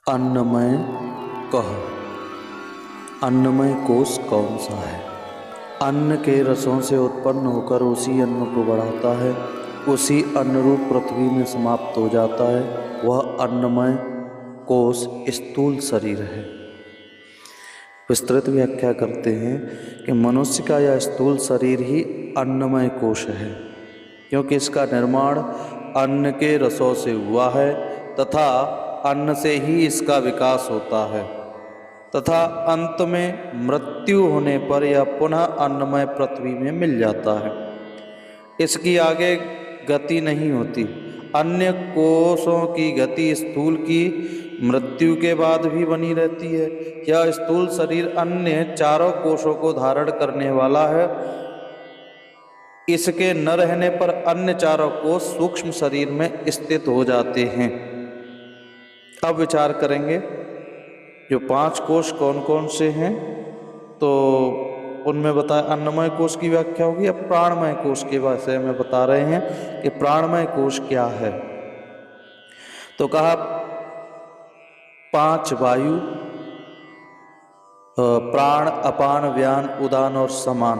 अन्नमय कह। अन्नमय कोश कौन सा है? अन्न के रसों से उत्पन्न होकर उसी अन्न को बढ़ाता है, उसी अन्न रूप पृथ्वी में समाप्त हो जाता है। वह अन्नमय कोश स्थूल शरीर है। विस्तृत व्याख्या करते हैं कि मनुष्य का यह स्थूल शरीर ही अन्नमय कोश है, क्योंकि इसका निर्माण अन्न के रसों से हुआ है तथा अन्न से ही इसका विकास होता है तथा अंत में मृत्यु होने पर यह पुनः अन्नमय पृथ्वी में मिल जाता है। इसकी आगे गति नहीं होती। अन्य कोशों की गति स्थूल की मृत्यु के बाद भी बनी रहती है। यह स्थूल शरीर अन्य चारों कोशों को धारण करने वाला है। इसके न रहने पर अन्य चारों कोश सूक्ष्म शरीर में स्थित हो जाते हैं। अब विचार करेंगे जो 5 कोश कौन कौन से हैं, तो उनमें बताया अन्नमय कोश की व्याख्या होगी। अब प्राणमय कोश के विषय में बता रहे हैं कि प्राणमय कोश क्या है। तो कहा 5 वायु, प्राण, अपान, व्यान, उदान और समान,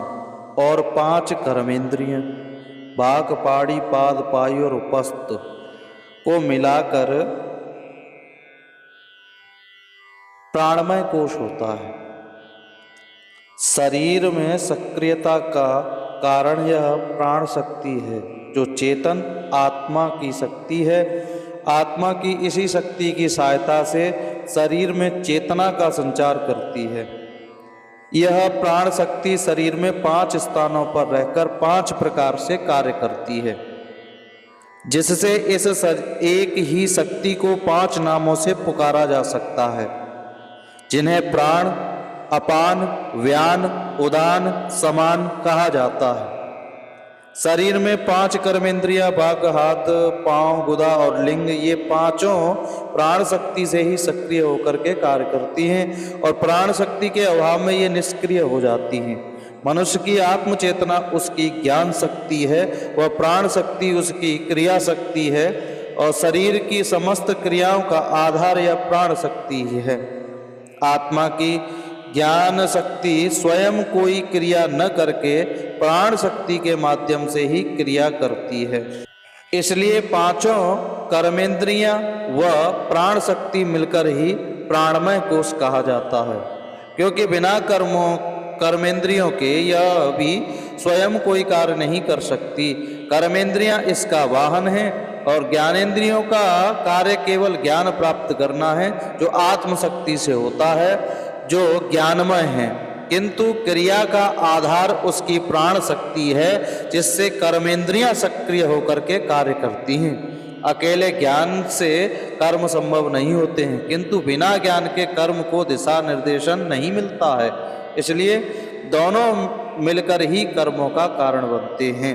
और 5 कर्मेंद्रिय वाक, पाड़ी, पाद, पायु और उपस्थ को मिलाकर प्राणमय कोश होता है। शरीर में सक्रियता का कारण यह प्राण शक्ति है, जो चेतन आत्मा की शक्ति है। आत्मा की इसी शक्ति की सहायता से शरीर में चेतना का संचार करती है। यह प्राण शक्ति शरीर में 5 स्थानों पर रहकर 5 प्रकार से कार्य करती है, जिससे इस एक ही शक्ति को 5 नामों से पुकारा जा सकता है, जिन्हें प्राण, अपान, व्यान, उदान, समान कहा जाता है। शरीर में 5 कर्मेंद्रियां वाक, हाथ, पांव, गुदा और लिंग, ये पांचों प्राण शक्ति से ही सक्रिय होकर के कार्य करती हैं और प्राण शक्ति के अभाव में ये निष्क्रिय हो जाती हैं। मनुष्य की आत्म चेतना उसकी ज्ञान शक्ति है, वह प्राण शक्ति उसकी क्रिया शक्ति है और शरीर की समस्त क्रियाओं का आधार यह प्राण शक्ति ही है। आत्मा की ज्ञान शक्ति स्वयं कोई क्रिया न करके प्राण शक्ति के माध्यम से ही क्रिया करती है। इसलिए 5 कर्मेंद्रियां व प्राण शक्ति मिलकर ही प्राणमय कोश कहा जाता है, क्योंकि बिना कर्मेंद्रियों के यह भी स्वयं कोई कार्य नहीं कर सकती। कर्मेंद्रियां इसका वाहन है और ज्ञानेंद्रियों का कार्य केवल ज्ञान प्राप्त करना है, जो आत्मशक्ति से होता है, जो ज्ञानमय है, किंतु क्रिया का आधार उसकी प्राण शक्ति है, जिससे कर्मेंद्रियां सक्रिय होकर के कार्य करती हैं। अकेले ज्ञान से कर्म संभव नहीं होते हैं, किंतु बिना ज्ञान के कर्म को दिशा निर्देशन नहीं मिलता है। इसलिए दोनों मिलकर ही कर्मों का कारण बनते हैं।